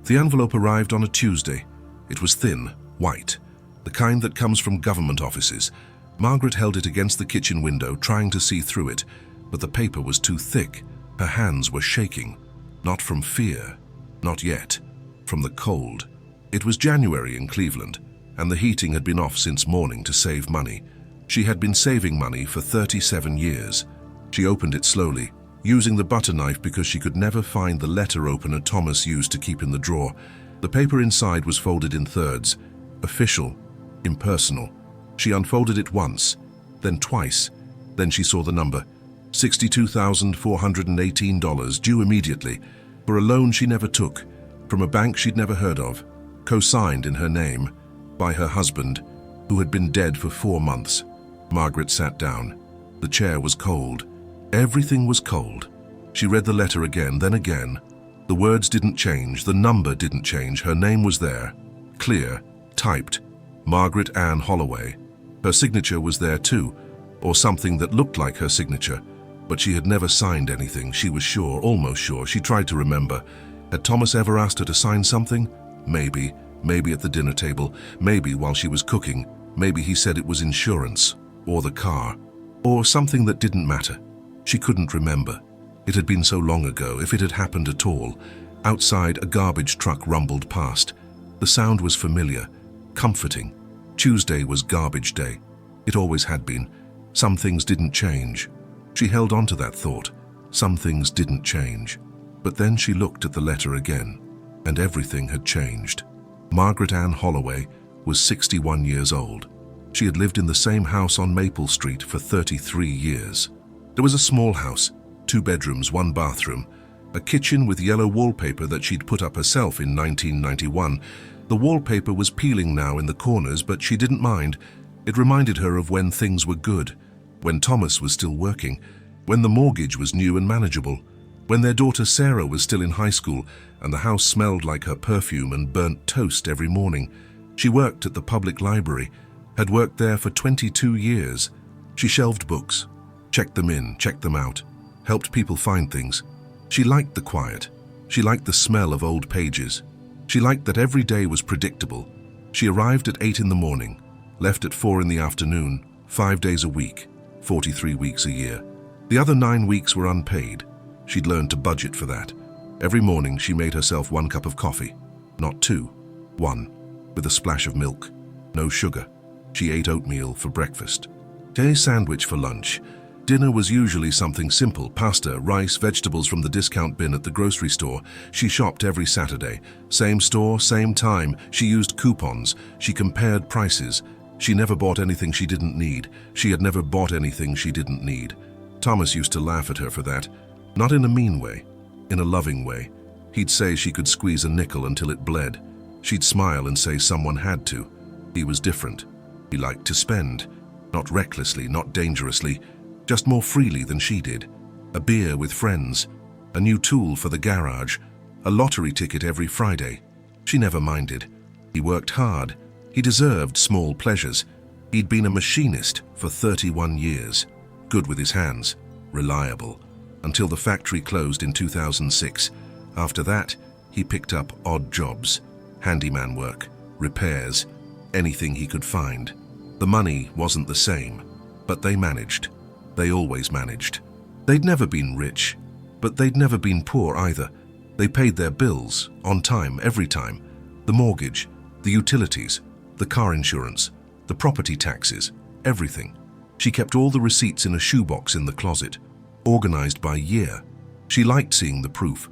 The envelope arrived on a Tuesday. It was thin, white, the kind that comes from government offices. Margaret held it against the kitchen window, trying to see through it, but the paper was too thick. Her hands were shaking. Not from fear, not yet, from the cold. It was January in Cleveland, and the heating had been off since morning to save money. She had been saving money for 37 years. She opened it slowly, using the butter knife because she could never find the letter opener Thomas used to keep in the drawer. The paper inside was folded in thirds, official, impersonal. She unfolded it once, then twice. Then she saw the number, $62,418, due immediately, for a loan she never took, from a bank she'd never heard of, co-signed in her name, by her husband, who had been dead for 4 months. Margaret sat down. The chair was cold. Everything was cold. She read the letter again, then again. The words didn't change, the number didn't change, her name was there, clear, typed, Margaret Ann Holloway. Her signature was there too, or something that looked like her signature, but she had never signed anything, she was sure, almost sure. She tried to remember. Had Thomas ever asked her to sign something? Maybe at the dinner table, maybe while she was cooking, maybe he said it was insurance, or the car, or something that didn't matter. She couldn't remember. It had been so long ago, if it had happened at all. Outside, a garbage truck rumbled past. The sound was familiar, comforting. Tuesday was garbage day. It always had been. Some things didn't change. She held on to that thought. Some things didn't change. But then she looked at the letter again, and everything had changed. Margaret Ann Holloway was 61 years old. She had lived in the same house on Maple Street for 33 years. There was a small house, 2 bedrooms, 1 bathroom, a kitchen with yellow wallpaper that she'd put up herself in 1991. The wallpaper was peeling now in the corners, but she didn't mind. It reminded her of when things were good, when Thomas was still working, when the mortgage was new and manageable, when their daughter Sarah was still in high school and the house smelled like her perfume and burnt toast every morning. She worked at the public library, had worked there for 22 years. She shelved books, checked them in, checked them out, helped people find things. She liked the quiet. She liked the smell of old pages. She liked that every day was predictable. She arrived at 8 in the morning, left at 4 in the afternoon, 5 days a week, 43 weeks a year. The other 9 weeks were unpaid. She'd learned to budget for that. Every morning she made herself 1 cup of coffee, not 2, 1, with a splash of milk, no sugar. She ate oatmeal for breakfast, a sandwich for lunch. Dinner was usually something simple, pasta, rice, vegetables from the discount bin at the grocery store. She shopped every Saturday. Same store, same time. She used coupons. She compared prices. She never bought anything she didn't need. She had never bought anything she didn't need. Thomas used to laugh at her for that. Not in a mean way, in a loving way. He'd say she could squeeze a nickel until it bled. She'd smile and say someone had to. He was different. He liked to spend. Not recklessly, not dangerously, just more freely than she did. A beer with friends, a new tool for the garage, a lottery ticket every Friday. She never minded. He worked hard. He deserved small pleasures. He'd been a machinist for 31 years. Good with his hands, reliable, until the factory closed in 2006. After that, he picked up odd jobs, handyman work, repairs, anything he could find. The money wasn't the same, but they managed. They always managed. They'd never been rich, but they'd never been poor either. They paid their bills, on time, every time. The mortgage, the utilities, the car insurance, the property taxes, everything. She kept all the receipts in a shoebox in the closet, organized by year. She liked seeing the proof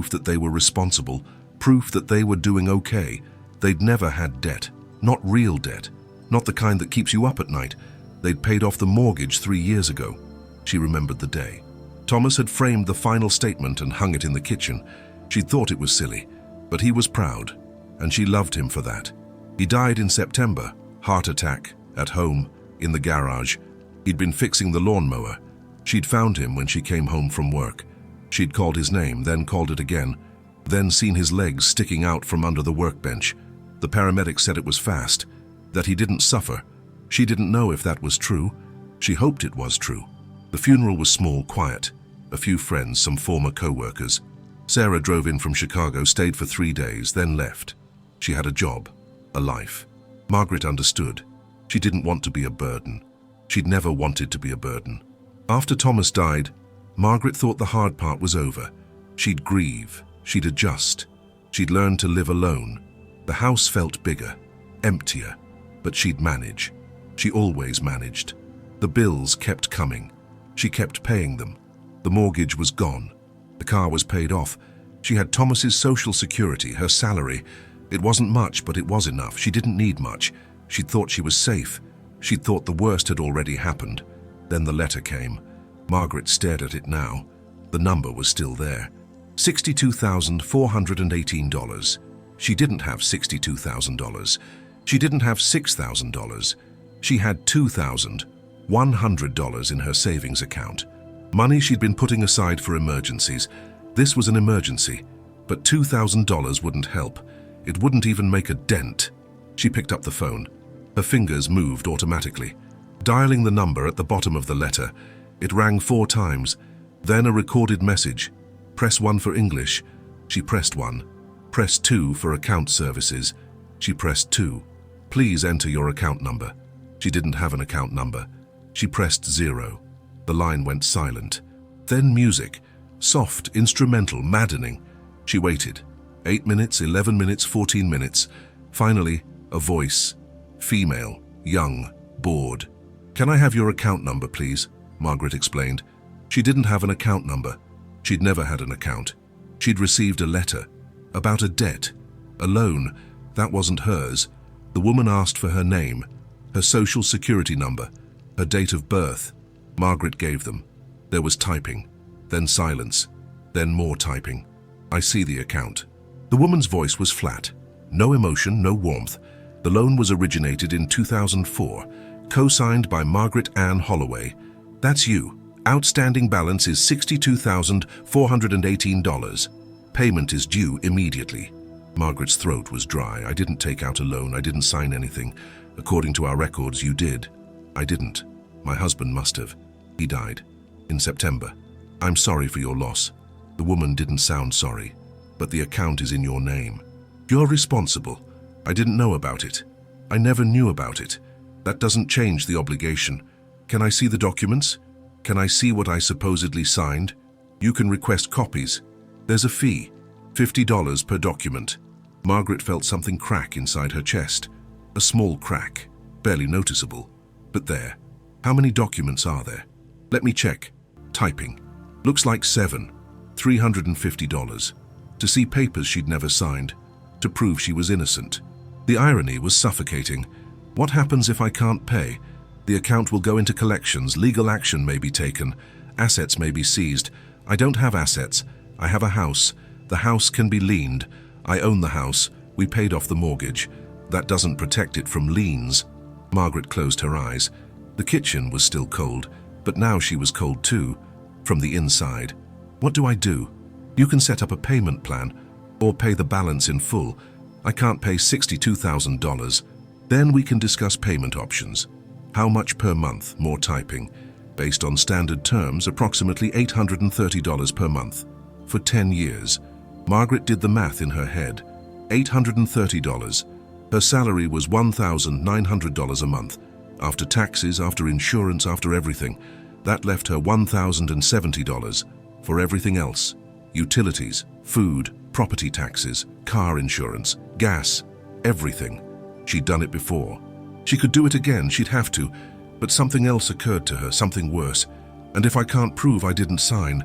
that they were responsible, proof that they were doing okay. They'd never had debt, not real debt, not the kind that keeps you up at night. They'd paid off the mortgage 3 years ago. She remembered the day. Thomas had framed the final statement and hung it in the kitchen. She'd thought it was silly, but he was proud, and she loved him for that. He died in September, heart attack, at home, in the garage. He'd been fixing the lawnmower. She'd found him when she came home from work. She'd called his name, then called it again, then seen his legs sticking out from under the workbench. The paramedic said it was fast, that he didn't suffer. She didn't know if that was true. She hoped it was true. The funeral was small, quiet. A few friends, some former co-workers. Sarah drove in from Chicago, stayed for 3 days, then left. She had a job, a life. Margaret understood. She didn't want to be a burden. She'd never wanted to be a burden. After Thomas died, Margaret thought the hard part was over. She'd grieve, she'd adjust, she'd learn to live alone. The house felt bigger, emptier, but she'd manage. She always managed. The bills kept coming. She kept paying them. The mortgage was gone. The car was paid off. She had Thomas's social security, her salary. It wasn't much, but it was enough. She didn't need much. She'd thought she was safe. She'd thought the worst had already happened. Then the letter came. Margaret stared at it now. The number was still there. $62,418. She didn't have $62,000. She didn't have $6,000. She had $2,100 in her savings account. Money she'd been putting aside for emergencies. This was an emergency, but $2,000 wouldn't help. It wouldn't even make a dent. She picked up the phone. Her fingers moved automatically. Dialing the number at the bottom of the letter, it rang 4 times. Then a recorded message. Press 1 for English. She pressed 1. Press 2 for account services. She pressed 2. Please enter your account number. She didn't have an account number. She pressed 0. The line went silent. Then music. Soft, instrumental, maddening. She waited. 8 minutes, 11 minutes, 14 minutes. Finally, a voice. Female, young, bored. "Can I have your account number, please?" Margaret explained. She didn't have an account number. She'd never had an account. She'd received a letter about a debt, a loan. That wasn't hers. The woman asked for her name, her social security number, her date of birth. Margaret gave them. There was typing, then silence, then more typing. "I see the account." The woman's voice was flat. No emotion, no warmth. The loan was originated in 2004, co-signed by Margaret Ann Holloway. "That's you. Outstanding balance is $62,418. Payment is due immediately." Margaret's throat was dry. "I didn't take out a loan. I didn't sign anything. According to our records, you did." "I didn't. My husband must have. He died in September. I'm sorry for your loss." The woman didn't sound sorry. "But the account is in your name. You're responsible. I didn't know about it. I never knew about it. That doesn't change the obligation. Can I see the documents? Can I see what I supposedly signed? You can request copies. There's a fee, $50 per document." Margaret felt something crack inside her chest. A small crack, barely noticeable. But there. How many documents are there? Let me check. Typing. Looks like 7. $350. To see papers she'd never signed. To prove she was innocent. The irony was suffocating. What happens if I can't pay? The account will go into collections, legal action may be taken, assets may be seized. I don't have assets. I have a house. The house can be liened. I own the house. We paid off the mortgage. That doesn't protect it from liens. Margaret closed her eyes. The kitchen was still cold, but now she was cold too, from the inside. What do I do? You can set up a payment plan, or pay the balance in full. I can't pay $62,000. Then we can discuss payment options. How much per month? More typing. Based on standard terms, approximately $830 per month. For 10 years. Margaret did the math in her head. $830. Her salary was $1,900 a month. After taxes, after insurance, after everything. That left her $1,070 for everything else. Utilities, food, property taxes, car insurance, gas, everything. She'd done it before. She could do it again, she'd have to. But something else occurred to her, something worse. And if I can't prove I didn't sign,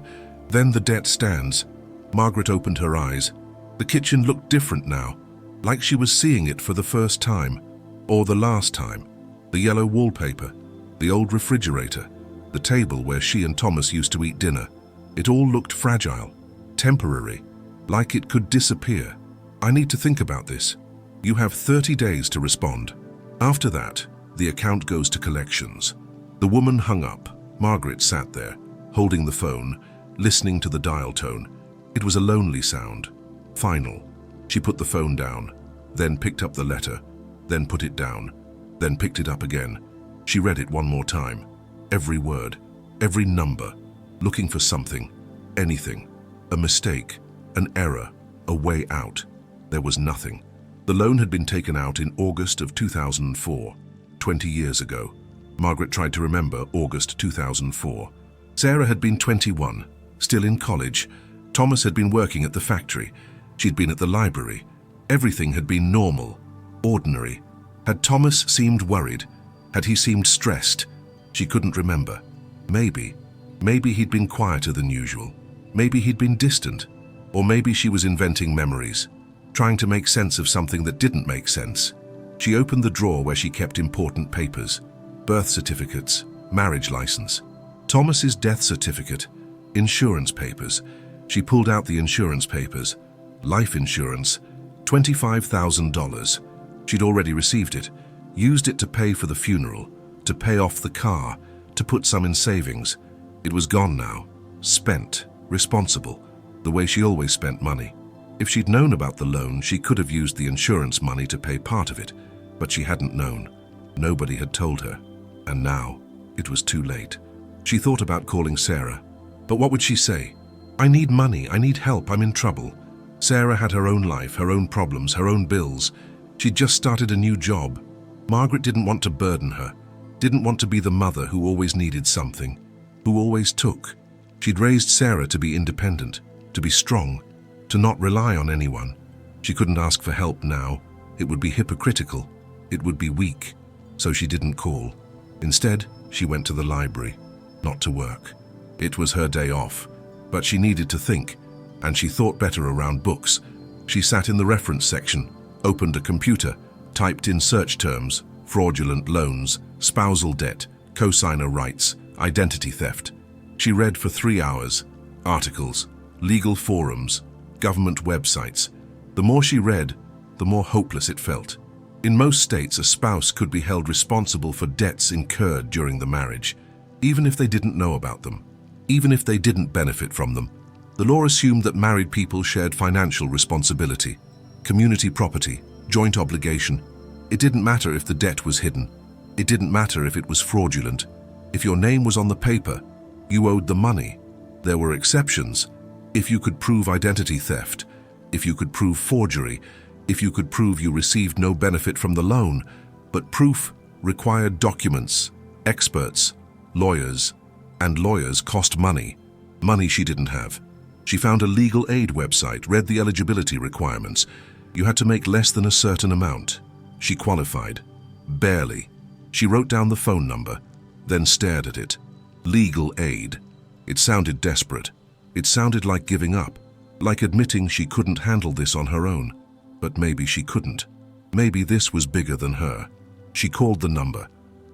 then the debt stands. Margaret opened her eyes. The kitchen looked different now, like she was seeing it for the first time, or the last time. The yellow wallpaper, the old refrigerator, the table where she and Thomas used to eat dinner. It all looked fragile, temporary, like it could disappear. "I need to think about this. You have 30 days to respond. After that, the account goes to collections." The woman hung up. Margaret sat there, holding the phone, listening to the dial tone. It was a lonely sound. Final. She put the phone down, then picked up the letter, then put it down, then picked it up again. She read it one more time. Every word, every number, looking for something, anything. A mistake, an error, a way out. There was nothing. The loan had been taken out in August of 2004, 20 years ago. Margaret tried to remember August 2004. Sarah had been 21, still in college. Thomas had been working at the factory. She'd been at the library. Everything had been normal, ordinary. Had Thomas seemed worried? Had he seemed stressed? She couldn't remember. Maybe he'd been quieter than usual. Maybe he'd been distant. Or maybe she was inventing memories, trying to make sense of something that didn't make sense. She opened the drawer where she kept important papers, birth certificates, marriage license, Thomas's death certificate, insurance papers. She pulled out the insurance papers. Life insurance, $25,000. She'd already received it, used it to pay for the funeral, to pay off the car, to put some in savings. It was gone now, spent, responsible, the way she always spent money. If she'd known about the loan, she could have used the insurance money to pay part of it, but she hadn't known. Nobody had told her. And now, it was too late. She thought about calling Sarah. But what would she say? I need money, I need help, I'm in trouble. Sarah had her own life, her own problems, her own bills. She'd just started a new job. Margaret didn't want to burden her, didn't want to be the mother who always needed something, who always took. She'd raised Sarah to be independent, to be strong, to not rely on anyone. She couldn't ask for help now. It would be hypocritical. It would be weak. So she didn't call. Instead, she went to the library, not to work. It was her day off, but she needed to think, and she thought better around books. She sat in the reference section, opened a computer, typed in search terms, fraudulent loans, spousal debt, cosigner rights, identity theft. She read for 3 hours, articles, legal forums, government websites. The more she read, the more hopeless it felt. In most states, a spouse could be held responsible for debts incurred during the marriage, even if they didn't know about them, even if they didn't benefit from them. The law assumed that married people shared financial responsibility, community property, joint obligation. It didn't matter if the debt was hidden. It didn't matter if it was fraudulent. If your name was on the paper, you owed the money. There were exceptions. If you could prove identity theft, if you could prove forgery, if you could prove you received no benefit from the loan, but proof required documents, experts, lawyers, and lawyers cost money, money she didn't have. She found a legal aid website, read the eligibility requirements. You had to make less than a certain amount. She qualified. Barely. She wrote down the phone number, then stared at it. Legal aid. It sounded desperate. It sounded like giving up, like admitting she couldn't handle this on her own. But maybe she couldn't. Maybe this was bigger than her. She called the number,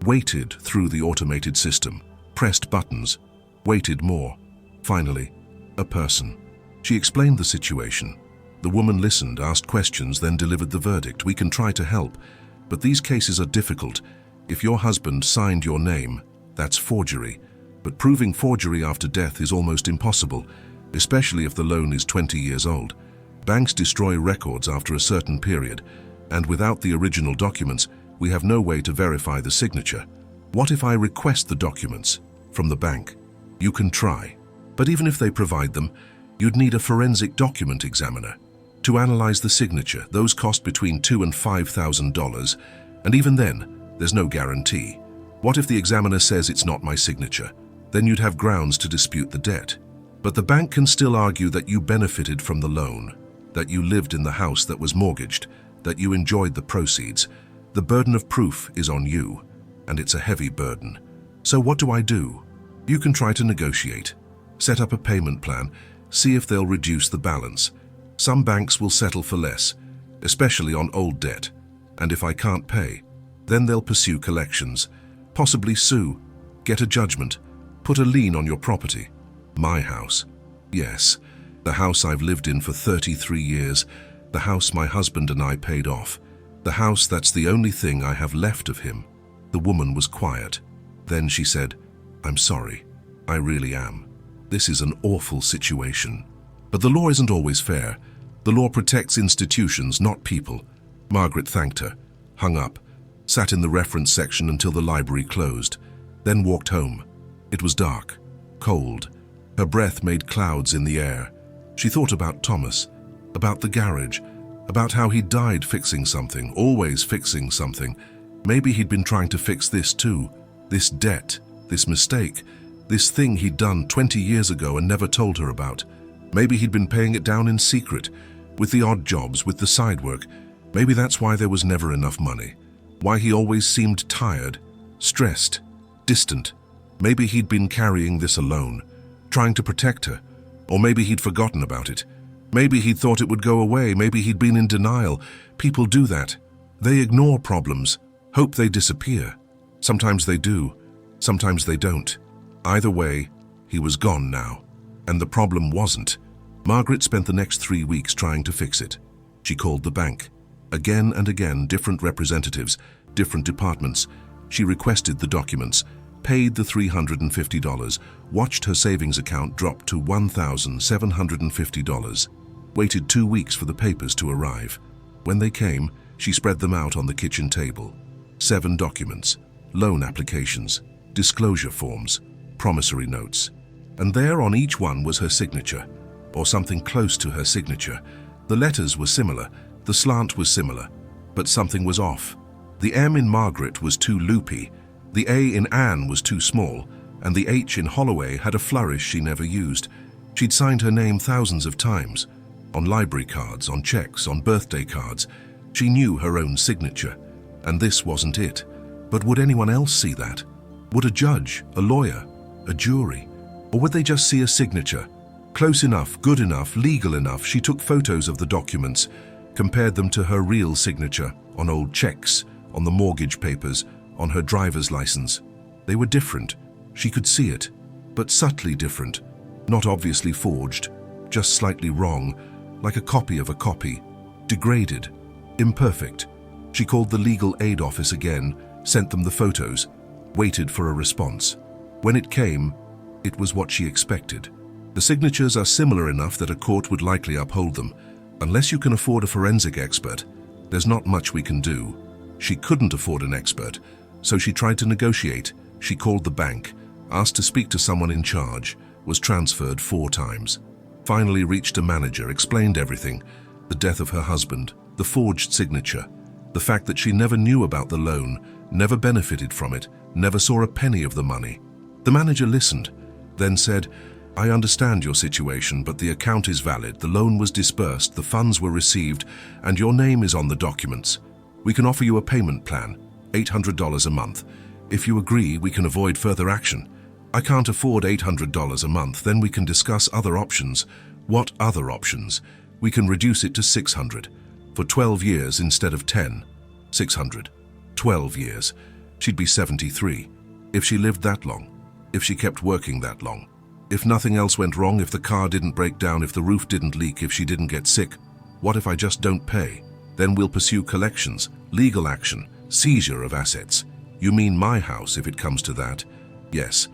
waited through the automated system, pressed buttons, waited more. Finally, a person. She explained the situation. The woman listened, asked questions, then delivered the verdict. We can try to help, but these cases are difficult. If your husband signed your name, that's forgery. But proving forgery after death is almost impossible, especially if the loan is 20 years old. Banks destroy records after a certain period, and without the original documents, we have no way to verify the signature. What if I request the documents from the bank? You can try. But even if they provide them, you'd need a forensic document examiner to analyze the signature. Those cost between $2,000 and $5,000, and even then, there's no guarantee. What if the examiner says it's not my signature? Then you'd have grounds to dispute the debt. But the bank can still argue that you benefited from the loan, that you lived in the house that was mortgaged, that you enjoyed the proceeds. The burden of proof is on you, and it's a heavy burden. So what do I do? You can try to negotiate. Set up a payment plan, see if they'll reduce the balance. Some banks will settle for less, especially on old debt. And if I can't pay, then they'll pursue collections, possibly sue, get a judgment, put a lien on your property. My house. Yes, the house I've lived in for 33 years, the house my husband and I paid off, the house that's the only thing I have left of him. The woman was quiet. Then she said, I'm sorry. I really am. This is an awful situation. But the law isn't always fair. The law protects institutions, not people. Margaret thanked her, hung up, sat in the reference section until the library closed, then walked home. It was dark, cold. Her breath made clouds in the air. She thought about Thomas, about the garage, about how he died fixing something, always fixing something. Maybe he'd been trying to fix this too, this debt, this mistake, this thing he'd done 20 years ago and never told her about. Maybe he'd been paying it down in secret, with the odd jobs, with the side work. Maybe that's why there was never enough money, why he always seemed tired, stressed, distant. Maybe he'd been carrying this alone, trying to protect her. Or maybe he'd forgotten about it. Maybe he'd thought it would go away. Maybe he'd been in denial. People do that. They ignore problems, hope they disappear. Sometimes they do, sometimes they don't. Either way, he was gone now. And the problem wasn't. Margaret spent the next 3 weeks trying to fix it. She called the bank. Again and again, different representatives, different departments. She requested the documents, paid the $350, watched her savings account drop to $1,750, waited 2 weeks for the papers to arrive. When they came, she spread them out on the kitchen table. 7 documents, loan applications, disclosure forms, promissory notes. And there on each one was her signature, or something close to her signature. The letters were similar, the slant was similar, but something was off. The M in Margaret was too loopy, the A in Anne was too small, and the H in Holloway had a flourish she never used. She'd signed her name thousands of times, on library cards, on checks, on birthday cards. She knew her own signature, and this wasn't it. But would anyone else see that? Would a judge, a lawyer, a jury? Or would they just see a signature? Close enough, good enough, legal enough. She took photos of the documents, compared them to her real signature, on old checks, on the mortgage papers, on her driver's license. They were different. She could see it, but subtly different. Not obviously forged, just slightly wrong, like a copy of a copy. Degraded, imperfect. She called the legal aid office again, sent them the photos, waited for a response. When it came, it was what she expected. The signatures are similar enough that a court would likely uphold them. Unless you can afford a forensic expert, there's not much we can do. She couldn't afford an expert, so she tried to negotiate. She called the bank, asked to speak to someone in charge, was transferred 4 times. Finally reached a manager, explained everything, the death of her husband, the forged signature, the fact that she never knew about the loan, never benefited from it, never saw a penny of the money. The manager listened, then said, "I understand your situation, but the account is valid, the loan was disbursed, the funds were received, and your name is on the documents. We can offer you a payment plan, $800 a month. If you agree, we can avoid further action. I can't afford $800 a month, then we can discuss other options." What other options? We can reduce it to $600, for 12 years instead of 10. 600. 12 years. She'd be 73. If she lived that long, if she kept working that long, if nothing else went wrong, if the car didn't break down, if the roof didn't leak, if she didn't get sick, what if I just don't pay? Then we'll pursue collections, legal action, seizure of assets. You mean my house if it comes to that? Yes.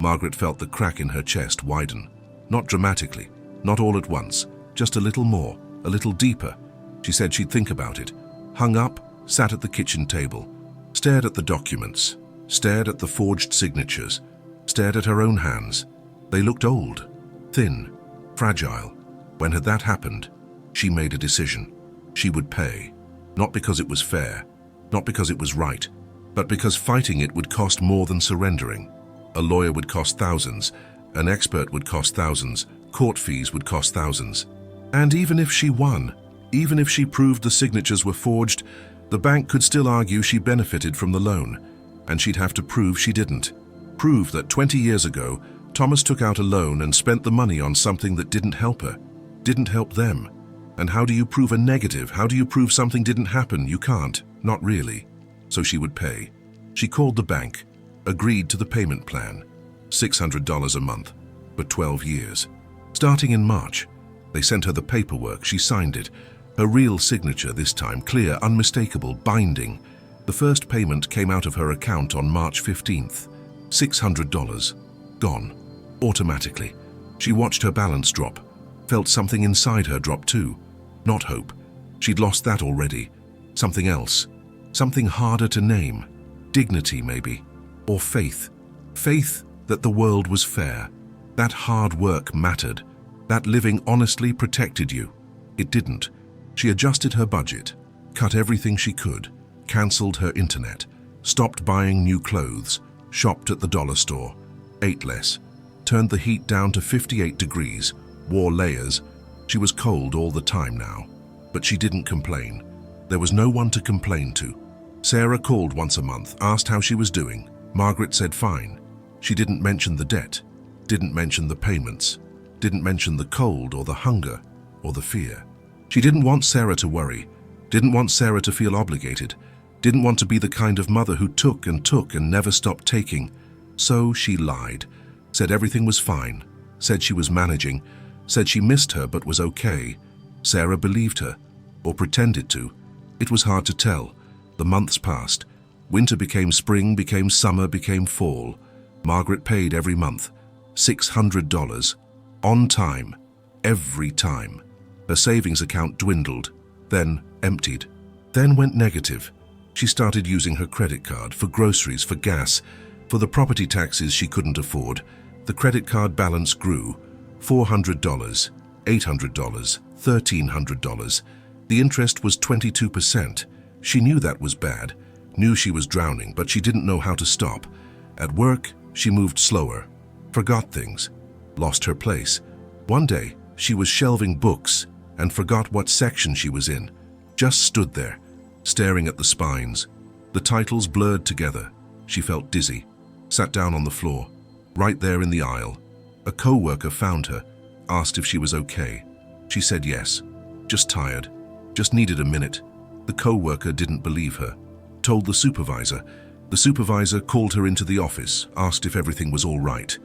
Margaret felt the crack in her chest widen. Not dramatically, not all at once, just a little more, a little deeper. She said she'd think about it. Hung up, sat at the kitchen table, stared at the documents, stared at the forged signatures, stared at her own hands. They looked old, thin, fragile. When had that happened? She made a decision. She would pay. Not because it was fair, not because it was right, but because fighting it would cost more than surrendering. A lawyer would cost thousands, an expert would cost thousands, court fees would cost thousands. And even if she won, even if she proved the signatures were forged, the bank could still argue she benefited from the loan, and she'd have to prove she didn't. Prove that 20 years ago, Thomas took out a loan and spent the money on something that didn't help her, didn't help them. And how do you prove a negative? How do you prove something didn't happen? You can't, not really. So she would pay. She called the bank, agreed to the payment plan, $600 a month, for 12 years. Starting in March, they sent her the paperwork, she signed it, her real signature this time, clear, unmistakable, binding. The first payment came out of her account on March 15th, $600, gone, automatically. She watched her balance drop, felt something inside her drop too. Not hope, she'd lost that already. Something else, something harder to name. Dignity maybe, or faith. Faith that the world was fair, that hard work mattered, That living honestly protected you. It didn't. She adjusted her budget, cut everything she could, cancelled her internet, stopped buying new clothes, shopped at the dollar store, ate less, turned the heat down to 58 degrees, wore layers. She was cold all the time now, but she didn't complain. There was no one to complain to. Sarah called once a month, asked how she was doing. Margaret said fine. She didn't mention the debt, didn't mention the payments, didn't mention the cold or the hunger or the fear. She didn't want Sarah to worry, didn't want Sarah to feel obligated, didn't want to be the kind of mother who took and never stopped taking. So she lied, said everything was fine, said she was managing, said she missed her but was okay. Sarah believed her, or pretended to. It was hard to tell. The months passed. Winter became spring, became summer, became fall. Margaret paid every month, $600, on time, every time. Her savings account dwindled, then emptied, then went negative. She started using her credit card for groceries, for gas, for the property taxes she couldn't afford. The credit card balance grew, $400, $800, $1,300. The interest was 22%. She knew that was bad, knew she was drowning, but she didn't know how to stop. At work, she moved slower, forgot things, lost her place. One day, she was shelving books and forgot what section she was in. Just stood there, staring at the spines. The titles blurred together. She felt dizzy, sat down on the floor, right there in the aisle. A co-worker found her, asked if she was okay. She said yes, just tired, just needed a minute. The co-worker didn't believe her, told the supervisor. The supervisor called her into the office, asked if everything was all right.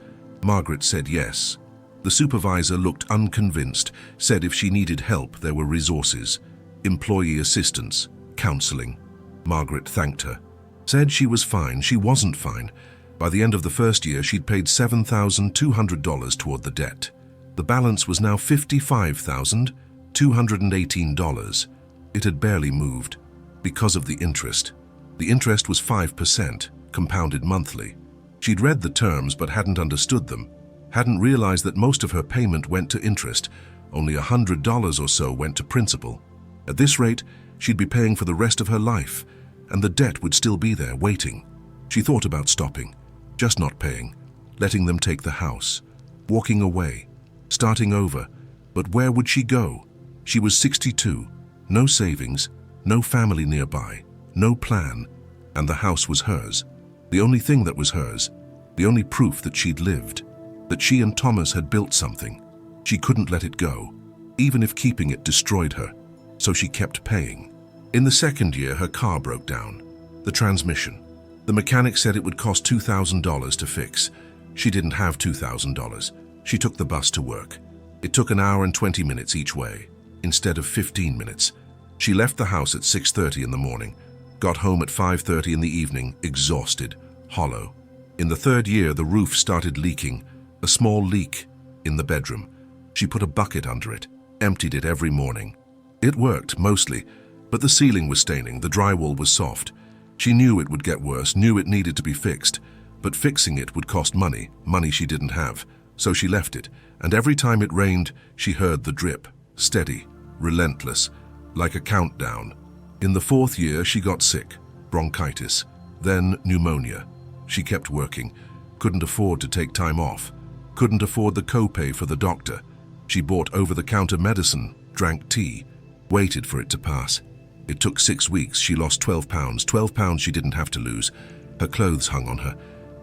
Margaret said yes. The supervisor looked unconvinced, said if she needed help there were resources, employee assistance, counseling. Margaret thanked her, said she was fine. She wasn't fine. By the end of the first year, she'd paid $7,200 toward the debt. The balance was now $55,218. It had barely moved because of the interest. The interest was 5%, compounded monthly. She'd read the terms but hadn't understood them, hadn't realized that most of her payment went to interest. Only $100 or so went to principal. At this rate, she'd be paying for the rest of her life, and the debt would still be there, waiting. She thought about stopping, just not paying, letting them take the house, walking away, starting over. But where would she go? She was 62, no savings, no family nearby, no plan, and the house was hers. The only thing that was hers, the only proof that she'd lived, that she and Thomas had built something. She couldn't let it go, even if keeping it destroyed her, so she kept paying. In the second year, her car broke down, the transmission. The mechanic said it would cost $2,000 to fix. She didn't have $2,000. She took the bus to work. It took an hour and 20 minutes each way, instead of 15 minutes. She left the house at 6:30 in the morning, got home at 5:30 in the evening, exhausted, hollow. In the third year, the roof started leaking, a small leak in the bedroom. She put a bucket under it, emptied it every morning. It worked, mostly, but the ceiling was staining, the drywall was soft. She knew it would get worse, knew it needed to be fixed, but fixing it would cost money, money she didn't have. So she left it, and every time it rained, she heard the drip, steady, relentless, like a countdown. In the fourth year, she got sick, bronchitis, then pneumonia. She kept working, couldn't afford to take time off, couldn't afford the copay for the doctor. She bought over-the-counter medicine, drank tea, waited for it to pass. It took 6 weeks. She lost 12 pounds, 12 pounds she didn't have to lose. Her clothes hung on her.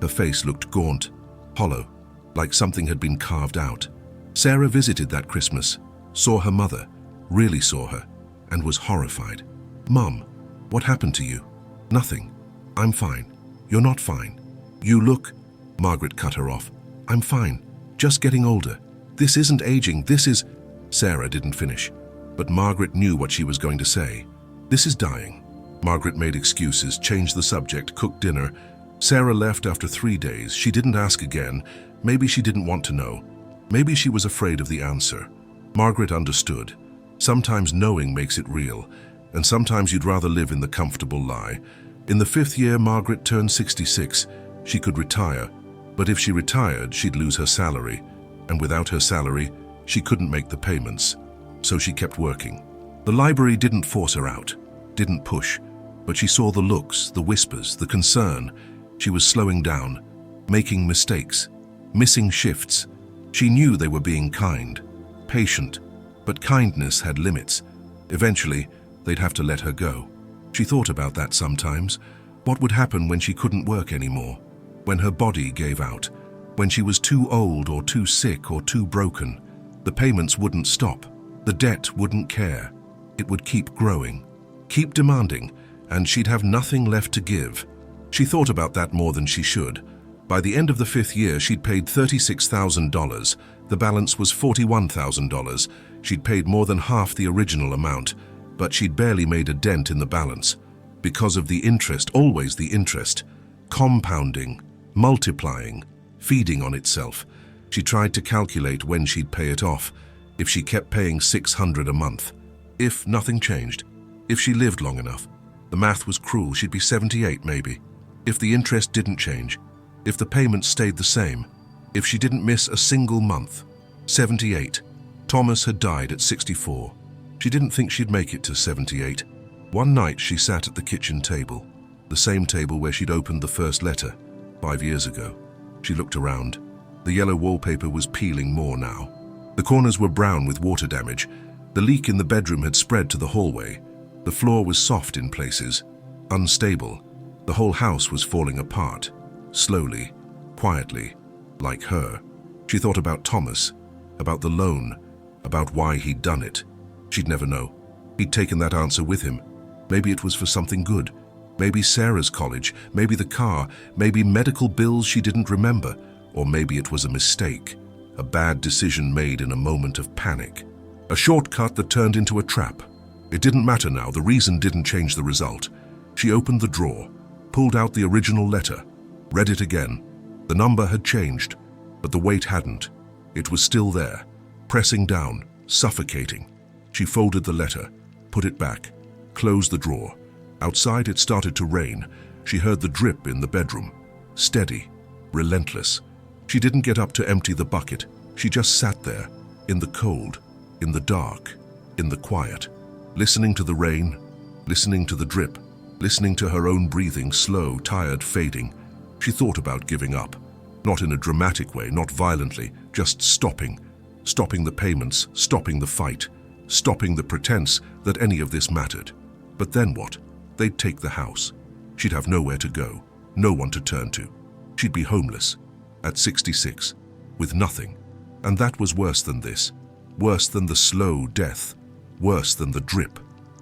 Her face looked gaunt, hollow, like something had been carved out. Sarah visited that Christmas, saw her mother, really saw her, and was horrified. "Mum, what happened to you?" "Nothing. I'm fine." "You're not fine. You look..." Margaret cut her off. "I'm fine. Just getting older. This isn't aging, this is..." Sarah didn't finish, but Margaret knew what she was going to say. "This is dying." Margaret made excuses, changed the subject, cooked dinner. Sarah left after 3 days. She didn't ask again. Maybe she didn't want to know. Maybe she was afraid of the answer. Margaret understood. Sometimes knowing makes it real, and sometimes you'd rather live in the comfortable lie. In the 5th year, Margaret turned 66. She could retire, but if she retired, she'd lose her salary. And without her salary, She couldn't make the payments, so she kept working. The library didn't force her out, didn't push, but she saw the looks, the whispers, the concern. She was slowing down, making mistakes, missing shifts. She knew they were being kind, patient, but kindness had limits. Eventually, they'd have to let her go. She thought about that sometimes. What would happen when she couldn't work anymore? When her body gave out? When she was too old or too sick or too broken? The payments wouldn't stop. The debt wouldn't care. It would keep growing, keep demanding, and she'd have nothing left to give. She thought about that more than she should. By the end of the 5th year, she'd paid $36,000. The balance was $41,000. She'd paid more than half the original amount, but she'd barely made a dent in the balance. Because of the interest, always the interest, compounding, multiplying, feeding on itself. She tried to calculate when she'd pay it off, if she kept paying $600 a month. If nothing changed, if she lived long enough. The math was cruel, she'd be 78 maybe. If the interest didn't change, if the payments stayed the same, if she didn't miss a single month. 78. Thomas had died at 64. She didn't think she'd make it to 78. One night she sat at the kitchen table, the same table where she'd opened the first letter, 5 years ago. She looked around. The yellow wallpaper was peeling more now. The corners were brown with water damage. The leak in the bedroom had spread to the hallway. The floor was soft in places, unstable. The whole house was falling apart, slowly, quietly, like her. She thought about Thomas, about the loan, about why he'd done it. She'd never know. He'd taken that answer with him. Maybe it was for something good. Maybe Sarah's college, maybe the car, maybe medical bills she didn't remember, or maybe it was a mistake, a bad decision made in a moment of panic. A shortcut that turned into a trap. It didn't matter now, the reason didn't change the result. She opened the drawer, pulled out the original letter, read it again. The number had changed, but the weight hadn't. It was still there, pressing down, suffocating. She folded the letter, put it back, closed the drawer. Outside it started to rain. She heard the drip in the bedroom. Steady, relentless. She didn't get up to empty the bucket. She just sat there, in the cold, in the dark, in the quiet, listening to the rain, listening to the drip, listening to her own breathing, slow, tired, fading. She thought about giving up. Not in a dramatic way, not violently, just stopping. Stopping the payments, stopping the fight, stopping the pretense that any of this mattered. But then what? They'd take the house. She'd have nowhere to go, no one to turn to. She'd be homeless, at 66, with nothing. And that was worse than this. Worse than the slow death. Worse than the drip.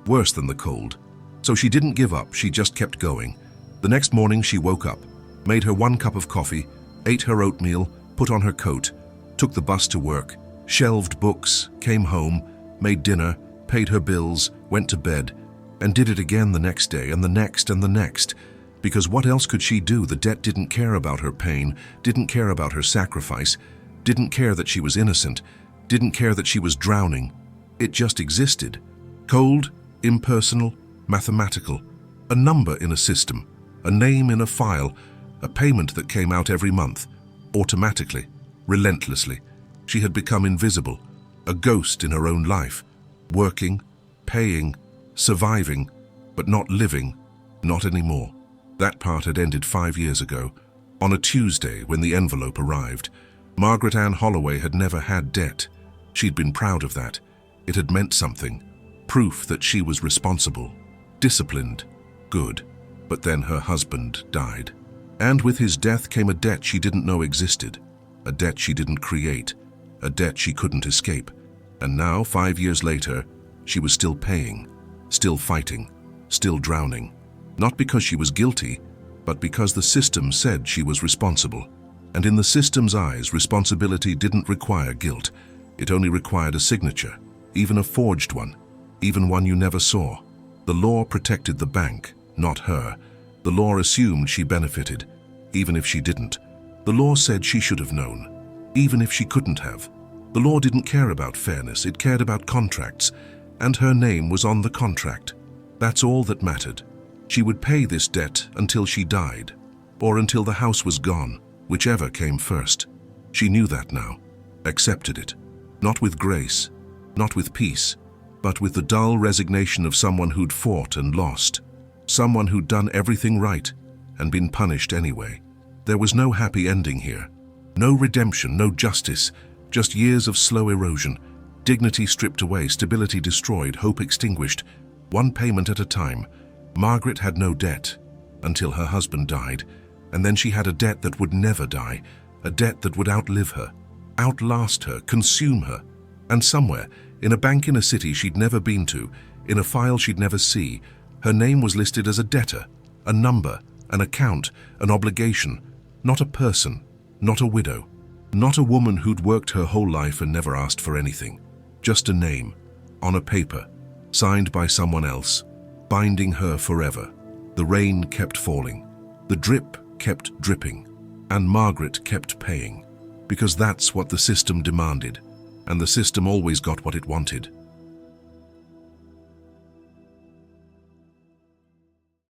Worse than the cold. So she didn't give up, she just kept going. The next morning she woke up, made her 1 cup of coffee, ate her oatmeal, put on her coat, took the bus to work, shelved books, came home, made dinner, paid her bills, went to bed, and did it again the next day and the next and the next. Because what else could she do? The debt didn't care about her pain, didn't care about her sacrifice, didn't care that she was innocent, didn't care that she was drowning. It just existed. Cold, impersonal, mathematical. A number in a system, a name in a file, a payment that came out every month, automatically, relentlessly. She had become invisible, a ghost in her own life, working, paying, surviving, but not living, not anymore. That part had ended 5 years ago, on a Tuesday when the envelope arrived. Margaret Ann Holloway had never had debt. She'd been proud of that. It had meant something, proof that she was responsible, disciplined, good. But then her husband died. And with his death came a debt she didn't know existed, a debt she didn't create, a debt she couldn't escape. And now, 5 years later, she was still paying, still fighting, still drowning. Not because she was guilty, but because the system said she was responsible. And in the system's eyes, responsibility didn't require guilt. It only required a signature, even a forged one, even one you never saw. The law protected the bank, not her. The law assumed she benefited, even if she didn't. The law said she should have known, even if she couldn't have. The law didn't care about fairness, it cared about contracts, and her name was on the contract. That's all that mattered. She would pay this debt until she died, or until the house was gone, whichever came first. She knew that now, accepted it. Not with grace, not with peace, but with the dull resignation of someone who'd fought and lost. Someone who'd done everything right and been punished anyway. There was no happy ending here. No redemption, no justice, just years of slow erosion. Dignity stripped away, stability destroyed, hope extinguished, one payment at a time. Margaret had no debt until her husband died, and then she had a debt that would never die, a debt that would outlive her, outlast her, consume her. And somewhere, in a bank in a city she'd never been to, in a file she'd never see, her name was listed as a debtor, a number, an account, an obligation, not a person, not a widow, not a woman who'd worked her whole life and never asked for anything. Just a name, on a paper, signed by someone else, binding her forever. The rain kept falling, the drip kept dripping, and Margaret kept paying, because that's what the system demanded, and the system always got what it wanted.